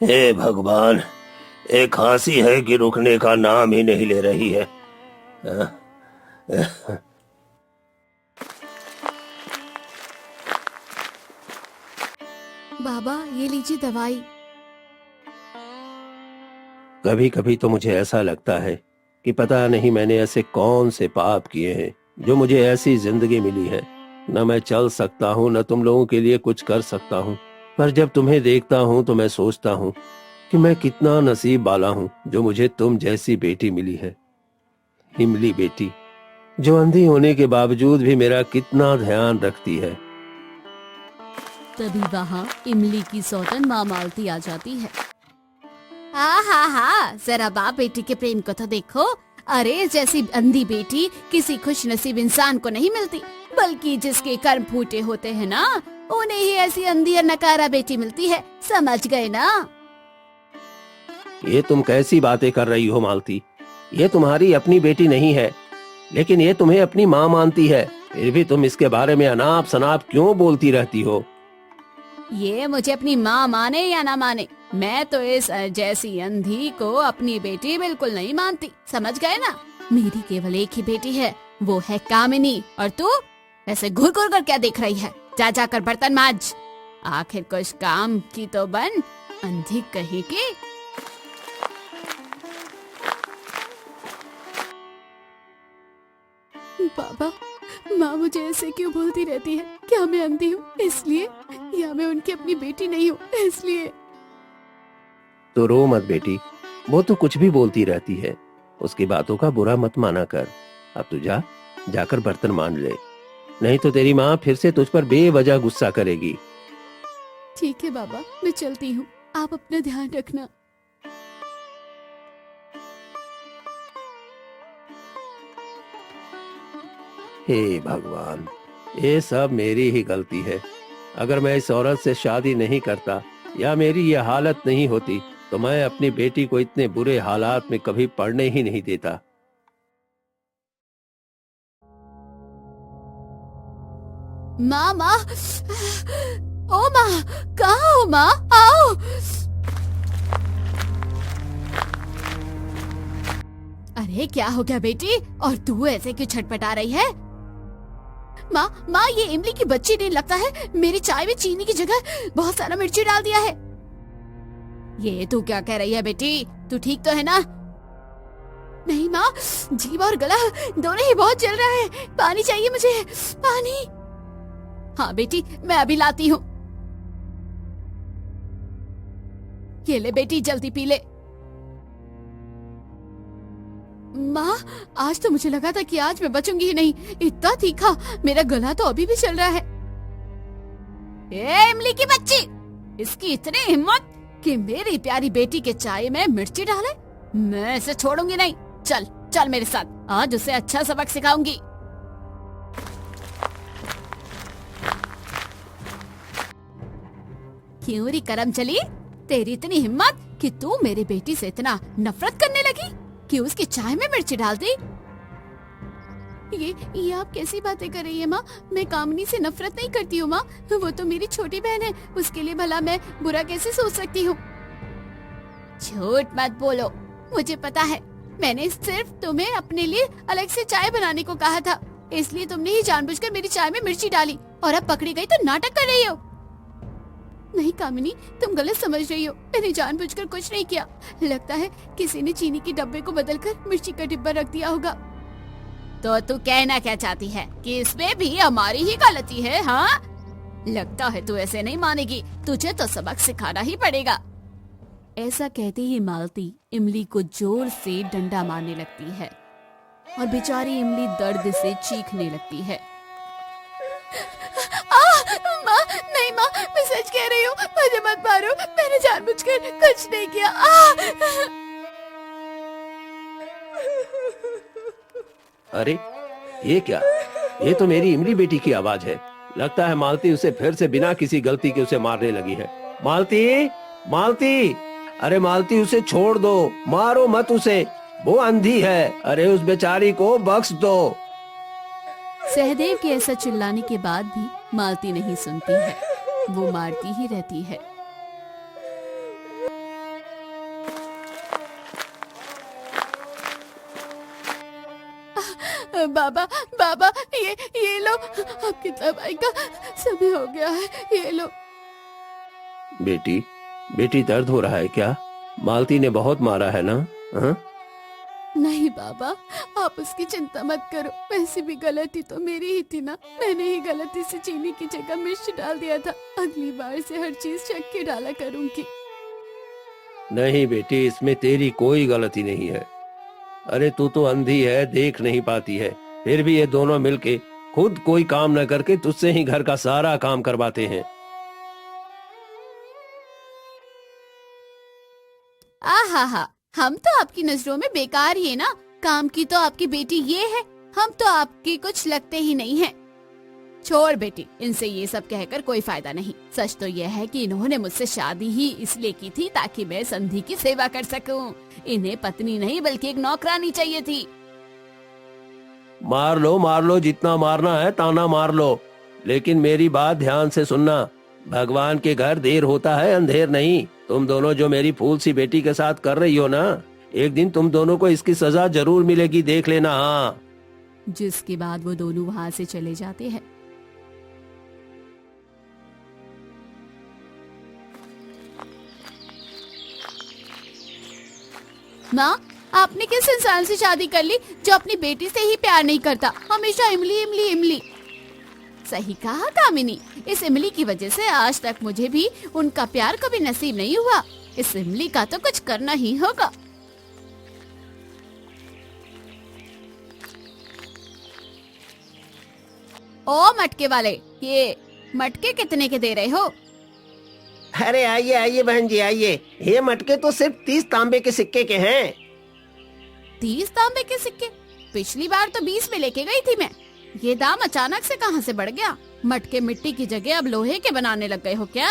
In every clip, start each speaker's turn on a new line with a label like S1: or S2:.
S1: हे भगवान, एक खांसी है कि रुकने का नाम ही नहीं ले रही है।
S2: बाबा ये लीजिए दवाई।
S1: कभी कभी तो मुझे ऐसा लगता है कि पता नहीं मैंने ऐसे कौन से पाप किए हैं जो मुझे ऐसी जिंदगी मिली है। न मैं चल सकता हूँ, न तुम लोगों के लिए कुछ कर सकता हूँ। पर जब तुम्हें देखता हूँ तो मैं सोचता हूँ कि मैं कितना नसीब वाला हूँ जो मुझे तुम जैसी बेटी मिली है। इमली बेटी, जो अंधी होने के बावजूद भी मेरा कितना ध्यान रखती है।
S2: तभी वहाँ इमली की सौतन माँ मालती आ जाती है। हाँ, जरा बाप बेटी के प्रेम को तो देखो। अरे जैसी अंधी बेटी किसी खुश नसीब इंसान को नहीं मिलती, बल्कि जिसके कर्म फूटे होते हैं ना, उन्हें ही ऐसी अंधी और नकारा बेटी मिलती है। समझ गए ना?
S1: ये तुम कैसी बातें कर रही हो मालती? ये तुम्हारी अपनी बेटी नहीं है, लेकिन ये तुम्हें अपनी माँ मानती है। फिर भी तुम इसके बारे में अनाप शनाप क्यों बोलती रहती हो?
S2: ये मुझे अपनी माँ माने या ना माने, मैं तो इस जैसी अंधी को अपनी बेटी बिल्कुल नहीं मानती। समझ गए ना? मेरी केवल एक ही बेटी है, वो है कामिनी। और तू ऐसे घुर घुर कर क्या देख रही है? जा जाकर बर्तन मांज। आखिर कुछ काम की तो बन, अंधी कहीं की। बाबा, माँ मुझे ऐसे क्यों बोलती रहती है? क्या मैं अंधी हूँ इसलिए, या मैं उनकी अपनी बेटी नहीं हूँ इसलिए?
S1: तो रो मत बेटी, वो तो कुछ भी बोलती रहती है। उसकी बातों का बुरा मत माना कर। अब तू जाकर बर्तन मान ले, नहीं तो तेरी माँ फिर से तुझ पर बेवजह गुस्सा करेगी।
S2: ठीक है बाबा, मैं चलती हूँ, आप अपना ध्यान रखना।
S1: हे भगवान, ये सब मेरी ही गलती है। अगर मैं इस औरत से शादी नहीं करता या मेरी ये हालत नहीं होती तो मैं अपनी बेटी को इतने बुरे हालात में कभी पड़ने ही नहीं देता।
S2: माँ, माँ, ओ माँ, कहाँ हो माँ? आओ। अरे क्या हो गया बेटी, और तू ऐसे क्यों छटपटा रही है? माँ, ये इमली की बच्ची ने लगता है मेरी चाय में चीनी की जगह बहुत सारा मिर्ची डाल दिया है। ये तू क्या कह रही है बेटी? तू ठीक तो है ना? नहीं माँ, जीभ और गला दोनों ही बहुत जल रहा है। पानी चाहिए मुझे, पानी। हाँ बेटी, मैं अभी लाती हूँ। ये ले बेटी, जल्दी पी ले। माँ, आज तो मुझे लगा था कि आज मैं बचूंगी ही नहीं। इतना तीखा, मेरा गला तो अभी भी चल रहा है। ए इमली की बच्ची, इसकी इतनी हिम्मत कि मेरी प्यारी बेटी के चाय में मिर्ची डाले? मैं इसे छोड़ूंगी नहीं। चल चल मेरे साथ, आज उसे अच्छा सबक सिखाऊंगी। क्यों री करम चली, तेरी इतनी हिम्मत कि तू मेरी बेटी से इतना नफरत करने लगी कि उसकी चाय में मिर्ची डाल दी? ये आप कैसी बातें कर रही है माँ? मैं कामनी से नफरत नहीं करती हूँ माँ, वो तो मेरी छोटी बहन है, उसके लिए भला मैं बुरा कैसे सोच सकती हूँ? झूठ मत बोलो, मुझे पता है। मैंने सिर्फ तुम्हें अपने लिए अलग से चाय बनाने को कहा था, इसलिए तुमने ही जानबूझकर मेरी चाय में मिर्ची डाली और अब पकड़ी गई तो नाटक कर रही हो। नहीं कामिनी, तुम गलत समझ रही हो। मैंने जानबूझकर कुछ नहीं किया। लगता है किसी ने चीनी के डब्बे को बदलकर मिर्ची का डिब्बा रख दिया होगा। तो तू कहना क्या चाहती है कि इसमें भी हमारी ही गलती है? हाँ, लगता है तू ऐसे नहीं मानेगी, तुझे तो सबक सिखाना ही पड़ेगा। ऐसा कहते ही मालती इमली को जोर से डंडा मारने लगती है और बेचारी इमली दर्द से चीखने लगती है। माँ, नहीं माँ, मैं सच कह रही हूँ, मुझे मत मारो, मैंने जानबूझकर कुछ नहीं किया।
S1: अरे ये क्या? ये तो मेरी इमली बेटी की आवाज है। लगता है मालती उसे फिर से बिना किसी गलती के उसे मारने लगी है। मालती, मालती, अरे मालती, उसे छोड़ दो, मारो मत उसे, वो अंधी है। अरे उस बेचारी को बख्श दो।
S2: सहदेव के ऐसा चिल्लाने के बाद भी मालती नहीं सुनती है, वो मारती ही रहती है। बाबा बाबा, ये लो, आपकी दवाई का समय हो गया है, ये लो।
S1: बेटी, बेटी दर्द हो रहा है क्या? मालती ने बहुत मारा है ना? हाँ?
S2: नहीं बाबा, आप उसकी चिंता मत करो, वैसे भी गलती तो मेरी ही थी ना, मैंने ही गलती से चीनी की जगह मिर्च डाल दिया था। अगली बार से हर चीज चख के डाला करूंगी।
S1: नहीं बेटी, इसमें तेरी कोई गलती नहीं है। अरे तू तो अंधी है, देख नहीं पाती है, फिर भी ये दोनों मिलके खुद कोई काम न करके तुझसे ही घर का सारा काम करवाते हैं।
S2: आहा, हम तो आपकी नजरों में बेकार ही है ना, काम की तो आपकी बेटी ये है, हम तो आपके कुछ लगते ही नहीं हैं। छोड़ बेटी, इनसे ये सब कहकर कोई फायदा नहीं। सच तो यह है कि इन्होंने मुझसे शादी ही इसलिए की थी ताकि मैं संधि की सेवा कर सकूं। इन्हें पत्नी नहीं बल्कि एक नौकरानी चाहिए थी।
S1: मार लो, जितना मारना है ताना मार लो, लेकिन मेरी बात ध्यान से सुनना। भगवान के घर देर होता है, अंधेर नहीं। तुम दोनों जो मेरी फूल सी बेटी के साथ कर रही हो ना, एक दिन तुम दोनों को इसकी सजा जरूर मिलेगी, देख लेना। हाँ।
S2: जिसके बाद वो दोनों वहाँ से चले जाते हैं। माँ, आपने किस इंसान से शादी कर ली जो अपनी बेटी से ही प्यार नहीं करता, हमेशा इमली इमली इमली। सही कहा कामिनी, इस इमली की वजह से आज तक मुझे भी उनका प्यार कभी नसीब नहीं हुआ। इस इमली का तो कुछ करना ही होगा। ओ मटके वाले, ये मटके कितने के दे रहे हो?
S3: अरे आइए आइए बहन जी आइए, ये मटके तो सिर्फ 30 तांबे के सिक्के के हैं।
S2: 30 तांबे के सिक्के? पिछली बार तो 20 में लेके गई थी मैं। ये दाम अचानक से कहां से बढ़ गया? मटके मिट्टी की जगह अब लोहे के बनाने लग गए हो क्या?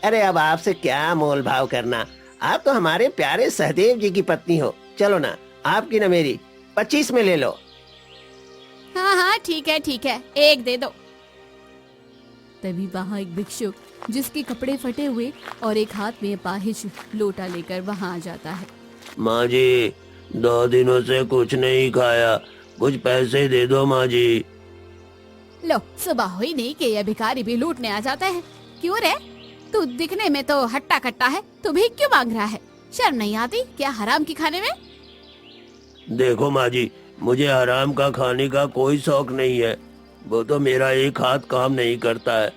S3: अरे अब आपसे क्या मोल भाव करना, आप तो हमारे प्यारे सहदेव जी की पत्नी हो। चलो ना, आपकी न मेरी, 25 में ले लो।
S2: हाँ, ठीक है, एक दे दो। तभी वहाँ एक भिक्षुक, जिसके कपड़े फटे हुए और एक हाथ में अपाहिज लोटा लेकर वहाँ आ जाता है।
S1: माँ जी, 2 दिनों से कुछ नहीं खाया, कुछ पैसे दे दो माँ जी।
S2: लो, सुबह हुई नहीं कि यह भिखारी भी लूटने आ जाता है। क्यों रे, तू दिखने में तो हट्टा कट्टा है, तू भीख क्यों मांग रहा है? शर्म नहीं आती क्या हराम की खाने में?
S1: देखो माँ जी, मुझे हराम का खाने का कोई शौक नहीं है। वो तो मेरा एक हाथ काम नहीं करता है,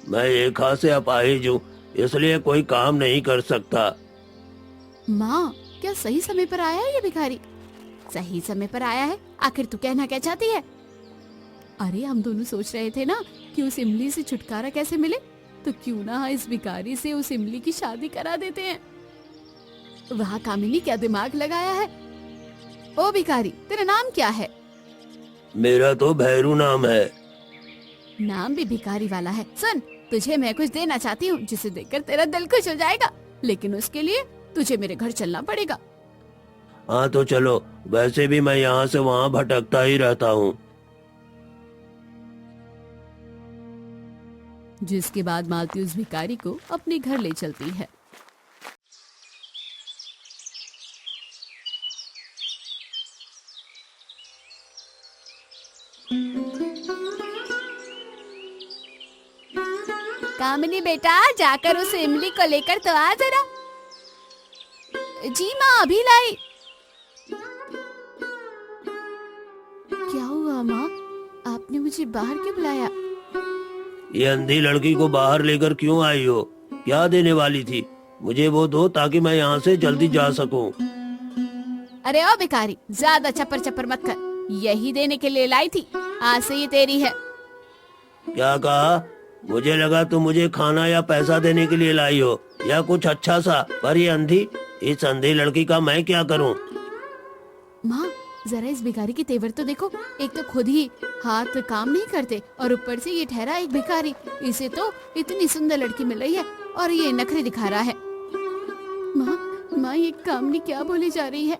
S1: मैं एक हाथ से अपाहिज हूँ, इसलिए कोई काम नहीं कर सकता।
S2: माँ, क्या सही समय पर आया है ये भिखारी? सही समय पर आया है? आखिर तू कहना क्या चाहती है? अरे हम दोनों सोच रहे थे ना कि उस इमली से छुटकारा कैसे मिले, तो क्यों ना इस भिखारी से उस इमली की शादी करा देते हैं। वहाँ कामिनी क्या दिमाग लगाया है। ओ भिखारी, तेरा नाम क्या है?
S1: मेरा तो भैरू नाम है।
S2: नाम भी भिखारी वाला है। सुन, तुझे मैं कुछ देना चाहती हूँ जिसे देखकर तेरा दिल खुश हो जाएगा, लेकिन उसके लिए तुझे मेरे घर चलना पड़ेगा।
S1: हाँ तो चलो, वैसे भी मैं यहाँ से वहाँ भटकता ही रहता हूँ।
S2: जिसके बाद मालती उस भिखारी को अपने घर ले चलती है। कामिनी बेटा, जाकर उस इमली को लेकर तो आ जरा। जी माँ, अभी लाई। क्या हुआ माँ, आपने मुझे बाहर क्यों बुलाया?
S1: ये अंधी लड़की को बाहर लेकर क्यों आई हो? क्या देने वाली थी? मुझे वो दो ताकि मैं यहाँ से जल्दी जा सकूं।
S2: अरे ओ भिखारी, ज्यादा चपर चपर मत कर, यही देने के लिए लाई थी। आज से ये तेरी है।
S1: क्या कहा? मुझे लगा तुम मुझे खाना या पैसा देने के लिए लाई हो, या कुछ अच्छा सा। पर ये अंधी, इस अंधी लड़की का मैं क्या करूं?
S2: माँ, जरा इस भिखारी की तेवर तो देखो। एक तो खुद ही हाथ काम नहीं करते और ऊपर से ये ठहरा एक भिखारी। इसे तो इतनी सुंदर लड़की मिल रही है और ये नखरे दिखा रहा है। माँ, ये कामनी क्या बोली जा रही है?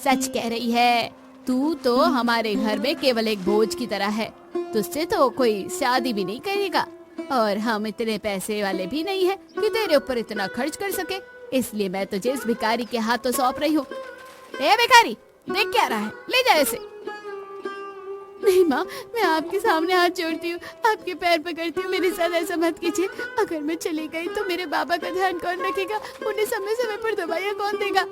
S2: सच कह रही है। तू तो हमारे घर में केवल एक बोझ की तरह है। तुझसे तो कोई शादी भी नहीं करेगा और हम इतने पैसे वाले भी नहीं है कि तेरे ऊपर इतना खर्च कर सके। इसलिए मैं तुझे इस भिखारी के हाथों सौंप रही हूँ। ए भिखारी, देख क्या रहा है, ले जा इसे। नहीं माँ, मैं आपके सामने हाथ जोड़ती हूँ, आपके पैर पकड़ती हूँ, मेरे साथ ऐसा मत कीजिए। अगर मैं चली गई तो मेरे बाबा का ध्यान कौन रखेगा? उन्हें समय समय पर दवाइयाँ कौन देगा?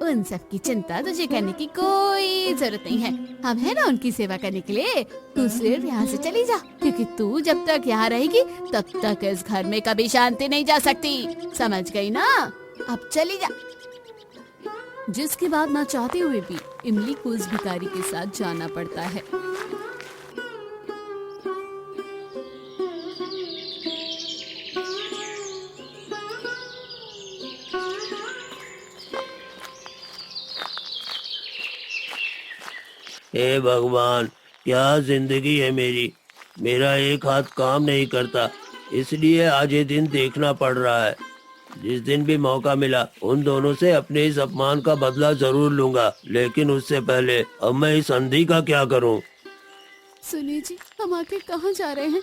S2: उन सब की चिंता तुझे करने की कोई जरूरत नहीं है। हम है ना उनकी सेवा करने के लिए। तू सिर्फ यहाँ से चली जा, क्योंकि तू जब तक यहाँ रहेगी तब तक इस घर में कभी शांति नहीं जा सकती। समझ गई ना? अब चली जा। जिसकी बात ना चाहते हुए भी इमली को उस भिखारी के साथ जाना पड़ता है।
S1: हे भगवान, क्या जिंदगी है मेरी। मेरा एक हाथ काम नहीं करता, इसलिए आज ये दिन देखना पड़ रहा है। जिस दिन भी मौका मिला उन दोनों से अपने इस अपमान का बदला जरूर लूंगा, लेकिन उससे पहले अब मैं इस अंधी का क्या करूं?
S2: सुनिए जी, हम आखिर कहाँ जा रहे हैं?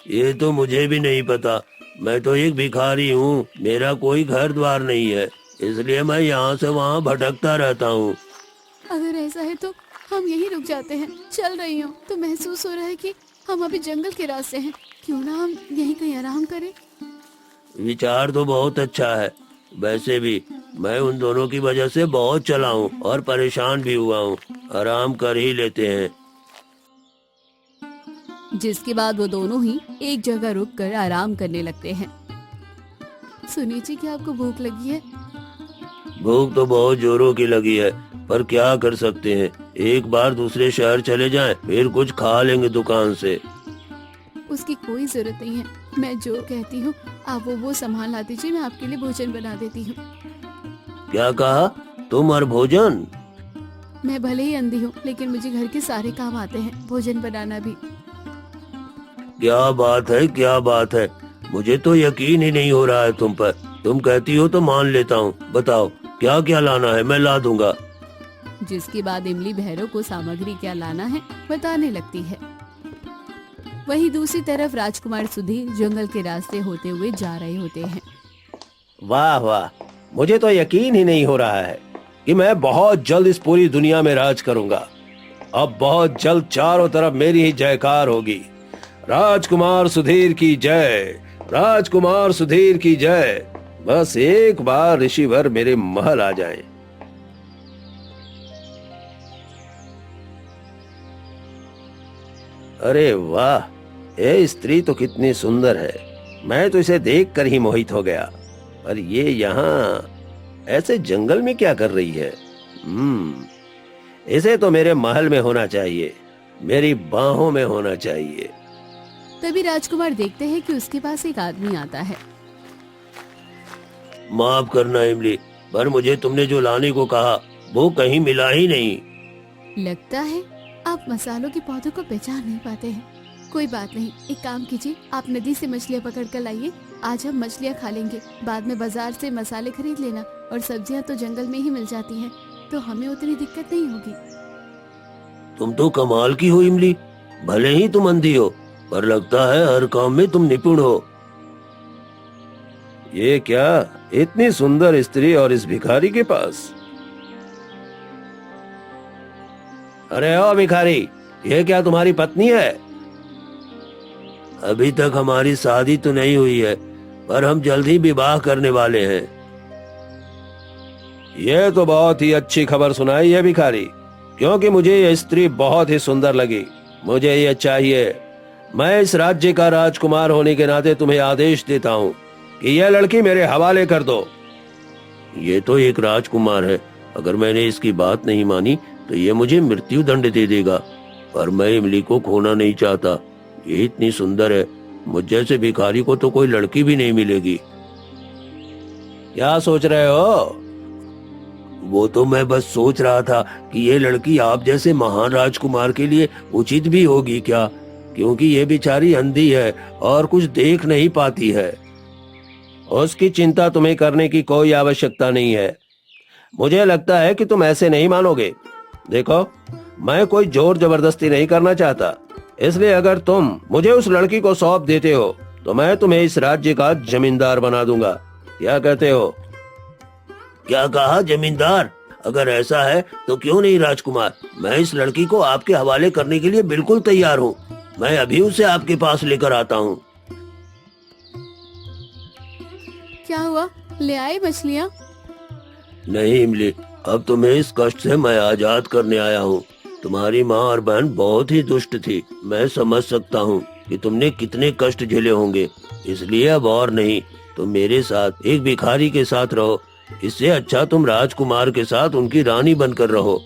S1: ये तो मुझे भी नहीं पता। मैं तो एक भिखारी हूँ, मेरा कोई घर द्वार नहीं है, इसलिए मैं यहाँ से वहाँ भटकता रहता हूँ।
S2: अगर ऐसा है तो हम यहीं रुक जाते हैं। चल रही हूँ तो महसूस हो रहा है कि हम अभी जंगल के रास्ते हैं। क्यों ना हम यहीं कहीं आराम करें?
S1: विचार तो बहुत अच्छा है। वैसे भी मैं उन दोनों की वजह से बहुत चला हूँ और परेशान भी हुआ हूँ। आराम कर ही लेते हैं।
S2: जिसके बाद वो दोनों ही एक जगह रुककर आराम करने लगते हैं। सुनिए जी, क्या आपको भूख लगी है?
S1: भूख तो बहुत जोरों की लगी है, पर क्या कर सकते हैं। एक बार दूसरे शहर चले जाएं, फिर कुछ खा लेंगे दुकान से।
S2: उसकी कोई जरूरत नहीं है। मैं जो कहती हूँ आप वो सामान ला दीजिए, मैं आपके लिए भोजन बना देती हूँ।
S1: क्या कहा तुम? और भोजन?
S2: मैं भले ही अंधी हूँ, लेकिन मुझे घर के सारे काम आते हैं, भोजन बनाना भी।
S1: क्या बात है, क्या बात है। मुझे तो यकीन ही नहीं हो रहा है तुम पर। तुम कहती हो तो मान लेता हूँ। बताओ क्या क्या लाना है, मैं ला दूंगा।
S2: जिसके बाद इमली भैरव को सामग्री क्या लाना है बताने लगती है। वहीं दूसरी तरफ राजकुमार सुधीर जंगल के रास्ते होते हुए जा रहे होते हैं।
S3: वाह वाह, मुझे तो यकीन ही नहीं हो रहा है कि मैं बहुत जल्द इस पूरी दुनिया में राज करूंगा। अब बहुत जल्द चारों तरफ मेरी ही जयकार होगी। राजकुमार सुधीर की जय, राजकुमार सुधीर की जय। बस एक बार ऋषिवर मेरे महल आ जाएं। अरे वाह, ये स्त्री तो कितनी सुंदर है। मैं तो इसे देखकर ही मोहित हो गया। पर ये यहाँ ऐसे जंगल में क्या कर रही है? इसे तो मेरे महल में होना चाहिए, मेरी बाहों में होना चाहिए।
S2: तभी राजकुमार देखते हैं कि उसके पास एक आदमी आता है।
S1: माफ करना इमली, पर मुझे तुमने जो लाने को कहा वो कहीं मिला ही नहीं।
S2: लगता है आप मसालों के पौधों को पहचान नहीं पाते हैं। कोई बात नहीं, एक काम कीजिए, आप नदी से मछलियाँ पकड़ कर लाइए। आज हम मछलियाँ खा लेंगे, बाद में बाजार से मसाले खरीद लेना। और सब्जियाँ तो जंगल में ही मिल जाती हैं, तो हमें उतनी दिक्कत नहीं होगी।
S1: तुम तो कमाल की हो इमली। भले ही तुम अंधी हो, पर लगता है हर काम में तुम निपुण हो।
S3: ये क्या, इतनी सुंदर स्त्री और इस भिखारी के पास? अरे ओ भिखारी, ये क्या तुम्हारी पत्नी है?
S1: अभी तक हमारी शादी तो नहीं हुई है, पर हम जल्द ही विवाह करने वाले हैं।
S3: ये तो बहुत ही अच्छी खबर सुनाई है भिखारी, क्योंकि मुझे ये स्त्री बहुत ही सुंदर लगी। मुझे ये चाहिए। मैं इस राज्य का राजकुमार होने के नाते तुम्हें आदेश देता हूँ कि यह लड़की मेरे हवाले कर दो।
S1: ये तो एक राजकुमार है, अगर मैंने इसकी बात नहीं मानी तो ये मुझे मृत्यु दंड दे देगा। पर मैं इमली को खोना नहीं चाहता। ये इतनी सुंदर है, मुझ जैसे भिखारी को तो कोई लड़की भी नहीं मिलेगी।
S3: क्या सोच रहे हो?
S1: वो तो मैं बस सोच रहा था कि ये लड़की आप जैसे महान राजकुमार के लिए उचित भी होगी क्या, क्योंकि ये बेचारी अंधी है और कुछ देख नहीं पाती है।
S3: उसकी चिंता तुम्हें करने की कोई आवश्यकता नहीं है। मुझे लगता है कि तुम ऐसे नहीं मानोगे। देखो, मैं कोई जोर जबरदस्ती नहीं करना चाहता, इसलिए अगर तुम मुझे उस लड़की को सौंप देते हो तो मैं तुम्हें इस राज्य का जमींदार बना दूंगा। क्या कहते हो? क्या कहा, जमींदार? अगर ऐसा है तो क्यों नहीं राजकुमार, मैं इस लड़की को आपके हवाले करने के लिए बिल्कुल तैयार हूँ। मैं अभी उसे आपके पास लेकर आता हूँ।
S2: क्या हुआ, ले आए मछलियाँ?
S3: नहीं इमली, अब तुम्हें इस कष्ट से मैं आजाद करने आया हूँ। तुम्हारी माँ और बहन बहुत ही दुष्ट थी। मैं समझ सकता हूँ कि तुमने कितने कष्ट झेले होंगे, इसलिए अब और नहीं, तुम मेरे साथ एक भिखारी के साथ रहो। इससे अच्छा तुम राजकुमार के साथ उनकी रानी बनकर रहो।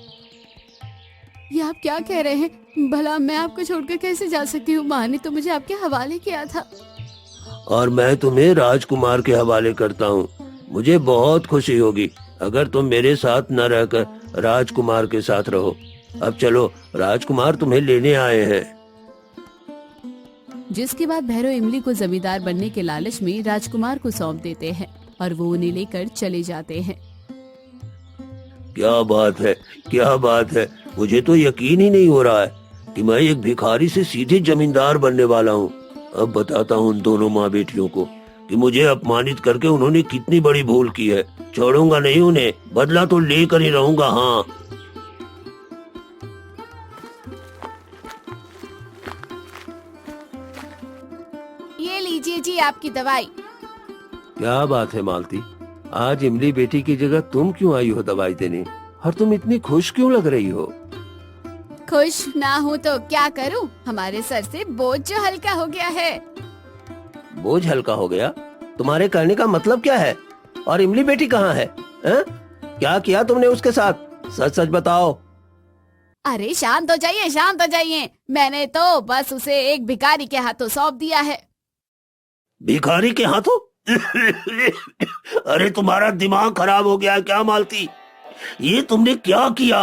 S2: ये आप क्या कह रहे हैं? भला मैं आपको छोड़कर कैसे जा सकती हूँ? माँ ने तो मुझे आपके हवाले किया था।
S3: और मैं तुम्हें राजकुमार के हवाले करता हूँ। मुझे बहुत खुशी होगी अगर तुम मेरे साथ न रहकर राजकुमार के साथ रहो। अब चलो, राजकुमार तुम्हें लेने आए हैं।
S2: जिसके बाद भैरव इमली को जमींदार बनने के लालच में राजकुमार को सौंप देते हैं और वो उन्हें लेकर चले जाते हैं।
S3: क्या बात है, क्या बात है! मुझे तो यकीन ही नहीं हो रहा है कि मैं एक भिखारी से सीधे जमींदार बनने वाला हूँ। अब बताता हूँ उन दोनों माँ बेटियों को कि मुझे अपमानित करके उन्होंने कितनी बड़ी भूल की है। छोड़ूंगा नहीं उन्हें, बदला तो लेकर ही रहूंगा। हाँ,
S2: ये लीजिए जी आपकी दवाई।
S1: क्या बात है मालती, आज इमली बेटी की जगह तुम क्यों आई हो दवाई देने? और तुम इतनी खुश क्यों लग रही हो?
S2: खुश ना हूँ तो क्या करूँ, हमारे सर से बोझ जो हल्का हो गया है।
S3: बोझ हल्का हो गया? तुम्हारे कहने का मतलब क्या है? और इमली बेटी कहाँ है? हैं? क्या किया तुमने उसके साथ? सच सच बताओ।
S2: अरे शांत हो जाइए, शांत हो जाइए। मैंने तो बस उसे एक भिखारी के हाथों सौंप दिया है।
S3: भिखारी के हाथों? अरे तुम्हारा दिमाग खराब हो गया है क्या मालती? ये तुमने क्या किया?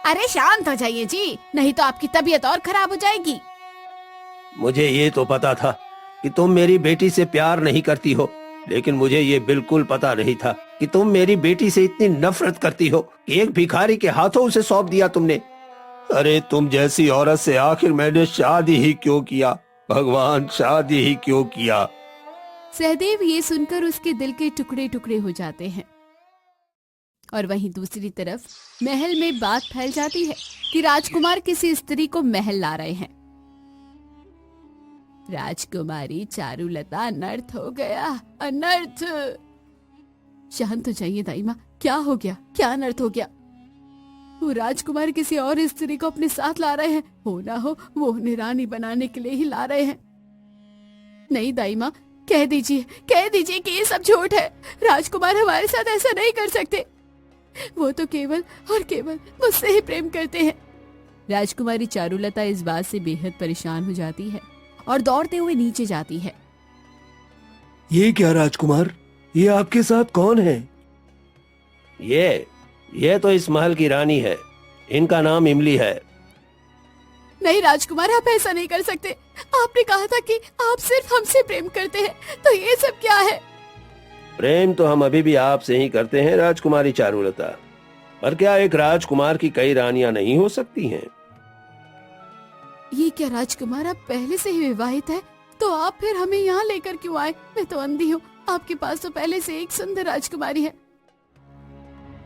S2: अरे शांत हो जाइए जी, नहीं तो आपकी तबीयत और खराब हो जाएगी।
S3: मुझे ये तो पता था कि तुम मेरी बेटी से प्यार नहीं करती हो, लेकिन मुझे ये बिल्कुल पता नहीं था कि तुम मेरी बेटी से इतनी नफरत करती हो कि एक भिखारी के हाथों उसे सौंप दिया तुमने। अरे तुम जैसी औरत से आखिर मैंने शादी ही क्यों किया? भगवान, शादी ही क्यों किया?
S2: सहदेव ये सुनकर उसके दिल के टुकड़े टुकड़े हो जाते हैं। और वहीं दूसरी तरफ महल में बात फैल जाती है कि राजकुमार किसी स्त्री को महल ला रहे हैं। राजकुमारी चारुलता अनर्थ हो गया, अनर्थ। शांत हो जाइए दाई माँ, क्या हो गया? क्या अनर्थ हो गया? वो राजकुमार किसी और स्त्री को अपने साथ ला रहे हैं। हो ना हो वो उन्हें रानी बनाने के लिए ही ला रहे हैं। नहीं दाई माँ, कह दीजिए कि ये सब झूठ है। राजकुमार हमारे साथ ऐसा नहीं कर सकते। वो तो केवल और केवल मुझसे ही प्रेम करते हैं। राजकुमारी चारुलता इस बात से बेहद परेशान हो जाती है और दौड़ते हुए नीचे जाती है।
S1: ये क्या राजकुमार, ये आपके साथ कौन है?
S3: ये तो इस महल की रानी है। इनका नाम इमली है।
S2: नहीं राजकुमार, आप ऐसा नहीं कर सकते। आपने कहा था कि आप सिर्फ हमसे प्रेम करते हैं, तो ये सब क्या है?
S3: प्रेम तो हम अभी भी आपसे ही करते हैं राजकुमारी चारुलता, पर क्या एक राजकुमार की कई रानियां नहीं हो सकती हैं?
S2: ये क्या राजकुमार, आप पहले से ही विवाहित है, तो आप फिर हमें यहाँ लेकर क्यों आए? मैं तो अंधी हूँ, आपके पास तो पहले से एक सुंदर राजकुमारी है।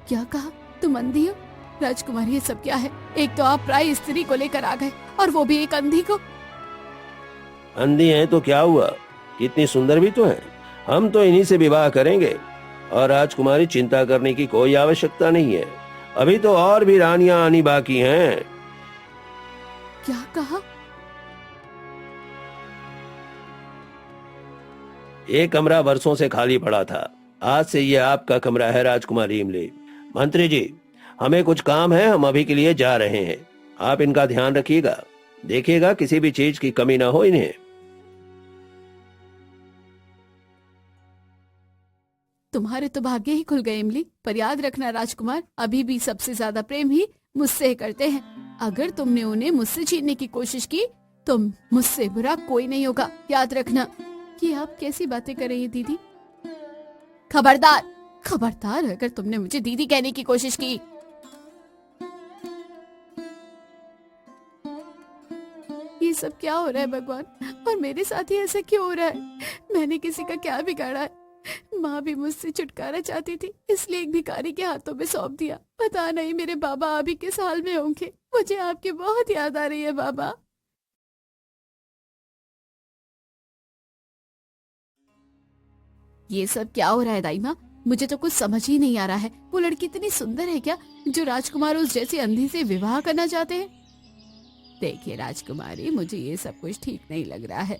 S2: क्या कहा? तुम अंधी हो? राजकुमारी ये सब क्या है? एक तो आप प्राय स्त्री को लेकर आ गए और वो भी एक अंधी को।
S3: अंधी हैं तो क्या हुआ, कितनी सुंदर भी तो हैं। हम तो इन्हीं से विवाह करेंगे और राजकुमारी, चिंता करने की कोई आवश्यकता नहीं है। अभी तो और भी रानियां आनी बाकी हैं।
S2: क्या कहा?
S3: ये कमरा वर्षों से खाली पड़ा था, आज से ये आपका कमरा है राजकुमारी इमली। मंत्री जी, हमें कुछ काम है, हम अभी के लिए जा रहे हैं। आप इनका ध्यान रखिएगा, देखिएगा किसी भी चीज की कमी ना हो इन्हें।
S2: तुम्हारे तो भाग्य ही खुल गए इमली, पर याद रखना राजकुमार अभी भी सबसे ज्यादा प्रेम ही मुझसे करते हैं। अगर तुमने उन्हें मुझसे छीनने की कोशिश की तो मुझसे बुरा कोई नहीं होगा, याद रखना। ये आप कैसी बातें कर रही हैं दीदी? खबरदार, खबरदार अगर तुमने मुझे दीदी कहने की कोशिश की। ये सब क्या हो रहा है भगवान, और मेरे साथ ही ऐसा क्यों हो रहा है? मैंने किसी का क्या बिगाड़ा है? माँ भी मुझसे छुटकारा चाहती थी, इसलिए एक भिखारी के हाथों में सौंप दिया। पता नहीं मेरे बाबा अभी किस हाल में होंगे। मुझे आपकी बहुत याद आ रही है बाबा। ये सब क्या हो रहा है दाई माँ? मुझे तो कुछ समझ ही नहीं आ रहा है। वो लड़की इतनी सुंदर है क्या जो राजकुमार उस जैसी अंधी से विवाह करना चाहते हैं? देखिए राजकुमारी, मुझे ये सब कुछ ठीक नहीं लग रहा है,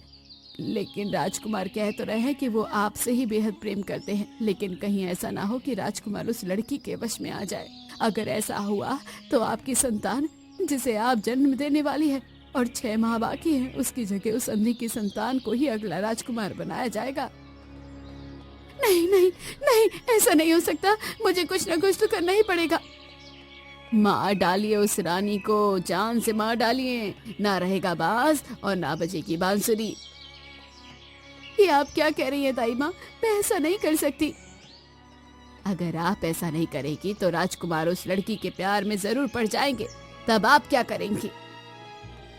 S2: लेकिन राजकुमार कह तो रहे हैं कि वो आपसे ही बेहद प्रेम करते हैं, लेकिन कहीं ऐसा ना हो कि राजकुमार उस लड़की के वश में आ जाए। अगर ऐसा हुआ तो आपकी संतान, जिसे आप जन्म देने वाली है और 6 माह बाकी है, उसकी जगह उस अंधी की संतान को ही अगला राजकुमार बनाया जाएगा। नहीं नहीं नहीं, ऐसा नहीं हो सकता। मुझे कुछ न कुछ तो करना ही पड़ेगा। मार डालिए उस रानी को, जान से मार डालिए, ना रहेगा बाज और ना बजेगी बांसुरी। ये आप क्या कह रही है दाई माँ? मैं ऐसा नहीं कर सकती। अगर आप ऐसा नहीं करेगी तो राजकुमार उस लड़की के प्यार में जरूर पड़ जाएंगे, तब आप क्या करेंगी?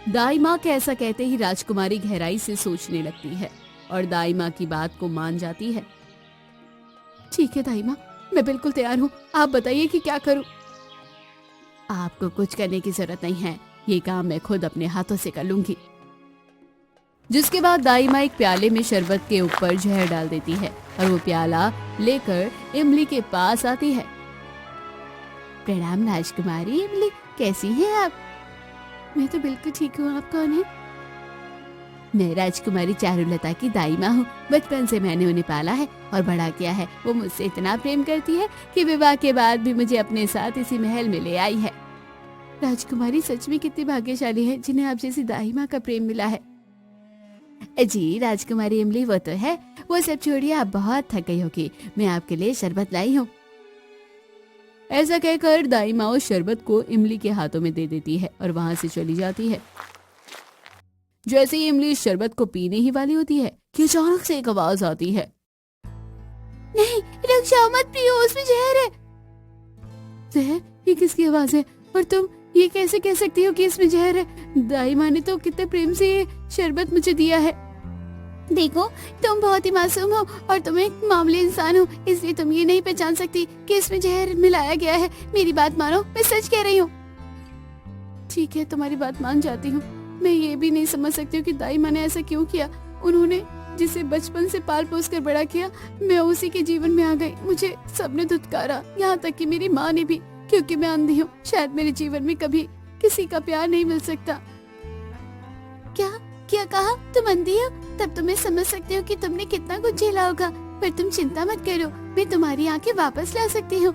S2: दाई माँ के ऐसा कहते ही राजकुमारी गहराई से सोचने लगती है और दाई माँ की बात को मान जाती है। ठीक है दाई माँ, मैं बिल्कुल तैयार हूँ। आप बताइए कि क्या करूँ? आपको कुछ करने की जरूरत नहीं है, ये काम मैं खुद अपने हाथों से कर लूंगी। जिसके बाद दाई माँ एक प्याले में शरबत के ऊपर जहर डाल देती है और वो प्याला लेकर इमली के पास आती है। प्रणाम राजकुमारी। इमली, कैसी हैं आप? मैं तो बिल्कुल ठीक हूँ। आप कौन है? मैं राजकुमारी चारुलता की दाई माँ हूँ। बचपन से मैंने उन्हें पाला है और बड़ा किया है। वो मुझसे इतना प्रेम करती है कि विवाह के बाद भी मुझे अपने साथ इसी महल में ले आई है। राजकुमारी सच में कितनी भाग्यशाली है जिन्हें आप जैसी दाई माँ का प्रेम मिला है। जी राजकुमारी इमली, वो तो है। वो सब छोड़िए, आप बहुत थक गई होगी, मैं आपके लिए शरबत लाई हूँ। ऐसा कहकर दाई माँ उस शरबत को इमली के हाथों में दे देती है और वहां से चली जाती है। जैसे ही इमली इस शरबत को पीने ही वाली होती है कि अचानक से एक आवाज आती है। नहीं, रुक जाओ, मत पियो, उसमें जहर है। जहर? ये किसकी आवाज है? और तुम ये कैसे कह सकती हो कि इसमें जहर है? दाई माँ ने तो कितने प्रेम से ये शरबत मुझे दिया है। देखो, तुम बहुत ही मासूम हो और तुम एक मामूली इंसान हो, इसलिए तुम ये नहीं पहचान सकती कि इसमें जहर मिलाया गया है। मेरी बात मानो, मैं सच कह रही हूँ। ठीक है, तुम्हारी बात मान जाती हूँ। मैं ये भी नहीं समझ सकती हूँ कि दाई माँ ने ऐसा क्यों किया। उन्होंने जिसे बचपन से पाल पोस कर बड़ा किया, मैं उसी के जीवन में आ गई। मुझे सबने धुतकारा, यहाँ तक कि मेरी माँ ने भी, क्योंकि मैं अंधी हूँ। शायद मेरे जीवन में कभी किसी का प्यार नहीं मिल सकता। क्या क्या कहा? तुम अंधी हो? तब तो मैं समझ सकती हूँ कि तुमने कितना कुछ झेला होगा, पर तुम चिंता मत करो, मैं तुम्हारी आंखें वापस ला सकती हूँ।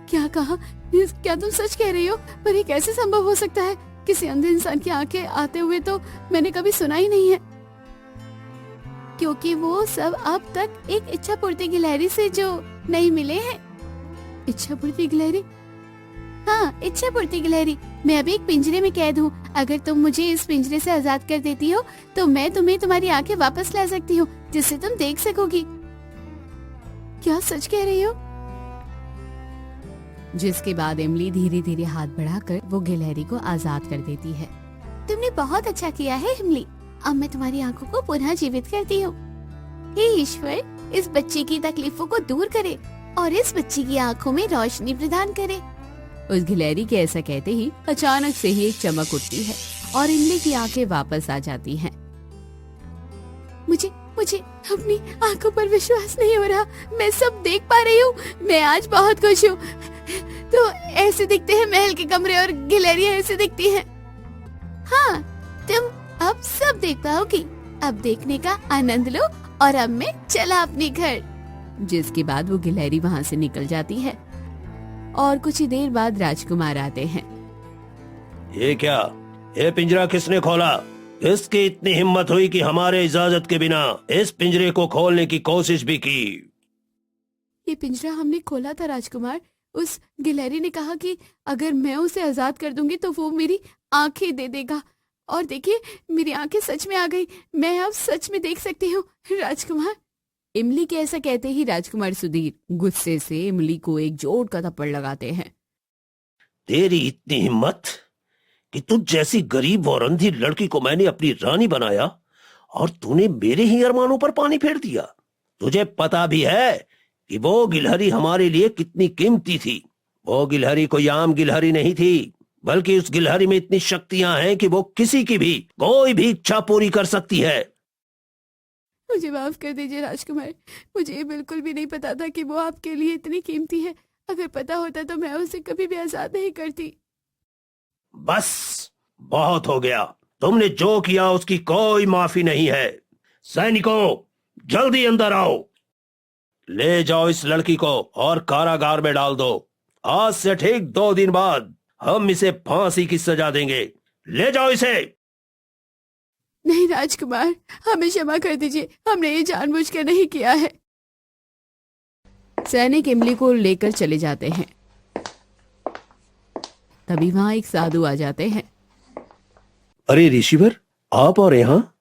S2: क्या कहा? क्या तुम सच कह रही हो? पर ये कैसे संभव हो सकता है? किसी अंधे इंसान की आंखें आते हुए तो मैंने कभी सुना ही नहीं है। क्योंकि वो सब अब तक एक इच्छा पूर्ति गिलहरी से जो नहीं मिले हैं। इच्छा पूर्ति गिलहरी? हाँ, इच्छा पूर्ति गिलहरी। मैं अभी एक पिंजरे में कैद हूँ। अगर तुम मुझे इस पिंजरे से आजाद कर देती हो तो मैं तुम्हें तुम्हारी आंखें वापस ला सकती हूँ, जिससे तुम देख सकोगी। क्या सच कह रही हो? जिसके बाद इमली धीरे धीरे हाथ बढ़ाकर वो गिलहरी को आजाद कर देती है। तुमने बहुत अच्छा किया है इमली। अब मैं तुम्हारी आंखों को पुनः जीवित करती हूँ। हे ईश्वर, इस बच्चे की तकलीफों को दूर करे और इस बच्ची की आंखों में रोशनी प्रदान करे। उस गिलहरी के ऐसा कहते ही अचानक से ही एक चमक उठती है और इमली की आंखें वापस आ जाती हैं। मुझे मुझे अपनी आंखों पर विश्वास नहीं हो रहा। मैं सब देख पा रही हूँ। मैं आज बहुत खुश हूँ। तो ऐसे दिखते हैं महल के कमरे और गिलहरियां ऐसे दिखती हैं। हाँ, तुम अब सब देख पाओगी। अब देखने का आनंद लो और अब मैं चला अपने घर। जिसके बाद वो गिलहरी वहाँ से निकल जाती है और कुछ ही देर बाद राजकुमार आते हैं।
S3: ये क्या? ये पिंजरा किसने खोला? इसकी इतनी हिम्मत हुई कि हमारे इजाजत के बिना इस पिंजरे को खोलने की कोशिश भी की।
S2: ये पिंजरा हमने खोला था राजकुमार। उस गिलहरी ने कहा कि अगर मैं उसे आजाद कर दूंगी तो वो मेरी आंखें दे देगा। और देखिए, मेरी आंखें सच में आ गई। मैं अब सच में देख सकती हूँ राजकुमार। इमली के ऐसा कहते ही राजकुमार सुधीर गुस्से से इमली को एक जोर का थप्पड़ लगाते हैं।
S3: तेरी इतनी हिम्मत कि तुझ जैसी गरीब और अंधी लड़की को मैंने अपनी रानी बनाया और तूने मेरे ही अरमानों पर पानी फेर दिया। तुझे पता भी है कि वो गिलहरी हमारे लिए कितनी कीमती थी। वो गिलहरी कोई आम गिलहरी नहीं थी, बल्कि उस गिलहरी में इतनी शक्तियां हैं कि वो किसी की भी कोई भी इच्छा पूरी कर सकती है।
S2: मुझे माफ कर दीजिए राजकुमार, मुझे ये बिल्कुल भी नहीं पता था कि वो आपके लिए इतनी कीमती है। अगर पता होता तो मैं उसे कभी भी आजाद नहीं करती।
S3: बस बहुत हो गया, तुमने जो किया उसकी कोई माफी नहीं है। सैनिकों, जल्दी अंदर आओ। ले जाओ इस लड़की को और कारागार में डाल दो। आज से ठीक 2 दिन बाद हम इसे फांसी की सजा देंगे। ले जाओ इसे।
S2: नहीं राजकुमार, हमें क्षमा कर दीजिए, हमने ये जानबूझकर नहीं किया है। सैनिक इमली को लेकर चले जाते हैं। तभी वहां एक साधु आ जाते हैं।
S3: अरे ऋषिवर, आप और यहाँ?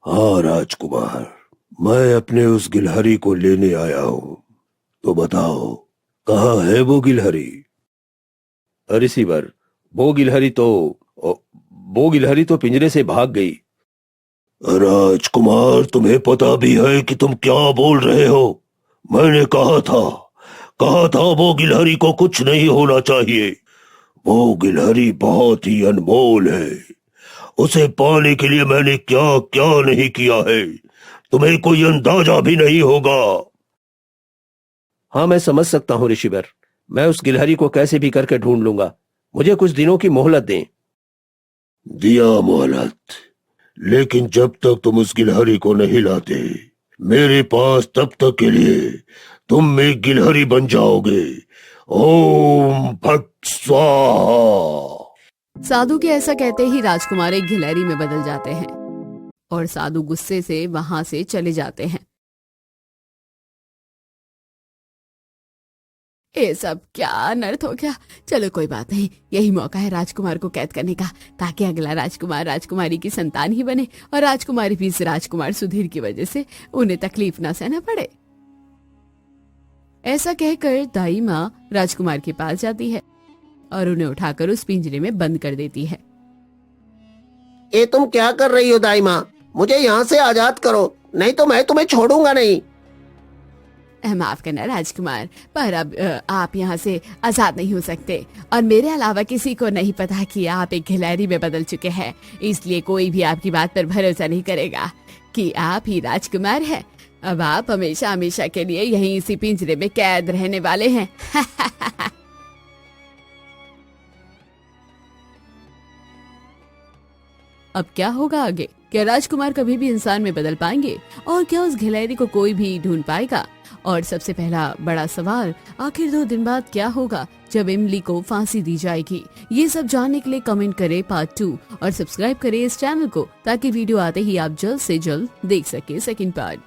S3: हाँ राजकुमार, मैं अपने उस गिलहरी को लेने आया हूँ। तो बताओ, कहाँ है वो गिलहरी? ऋषिवर, वो गिलहरी तो पिंजरे से भाग गई। राजकुमार, तुम्हें पता भी है कि तुम क्या बोल रहे हो? मैंने कहा था वो गिलहरी को कुछ नहीं होना चाहिए। वो गिलहरी बहुत ही अनमोल है। उसे पाने के लिए मैंने क्या क्या नहीं किया है, तुम्हें कोई अंदाजा भी नहीं होगा। हाँ, मैं समझ सकता हूँ ऋषिवर। मैं उस गिलहरी को कैसे भी करके ढूंढ लूंगा। मुझे कुछ दिनों की मोहलत दें। दिया मोहलत, लेकिन जब तक तुम उस गिलहरी को नहीं लाते मेरे पास, तब तक के लिए तुम एक गिलहरी बन जाओगे। ओम भट स्वाहा।
S2: साधु के ऐसा कहते ही राजकुमार एक गिलहरी में बदल जाते हैं और साधु गुस्से से वहां से चले जाते हैं। ये सब क्या अनर्थ हो गया। चलो कोई बात नहीं, यही मौका है राजकुमार को कैद करने का, ताकि अगला राजकुमार राजकुमारी की संतान ही बने और राजकुमारी भी इस राजकुमार सुधीर की वजह से उन्हें तकलीफ ना सहना पड़े। ऐसा कहकर दाई माँ राजकुमार के पास जाती है और उन्हें उठाकर उस पिंजरे में बंद कर देती है।
S3: ये तुम क्या कर रही हो दाई माँ? मुझे यहाँ से आजाद करो, नहीं तो मैं तुम्हें छोड़ूंगा नहीं।
S2: माफ करना राजकुमार, पर अब आप यहाँ से आजाद नहीं हो सकते और मेरे अलावा किसी को नहीं पता कि आप एक गिलहरी में बदल चुके हैं। इसलिए कोई भी आपकी बात पर भरोसा नहीं करेगा कि आप ही राजकुमार हैं। अब आप हमेशा हमेशा के लिए यहीं इसी पिंजरे में कैद रहने वाले हैं। अब क्या होगा आगे? क्या राजकुमार कभी भी इंसान में बदल पाएंगे और क्या उस गिलहरी को कोई भी ढूंढ पाएगा? और सबसे पहला बड़ा सवाल, आखिर 2 दिन बाद क्या होगा जब इमली को फांसी दी जाएगी? ये सब जानने के लिए कमेंट करें पार्ट 2 और सब्सक्राइब करें इस चैनल को, ताकि वीडियो आते ही आप जल्द से जल्द देख सके सेकंड पार्ट।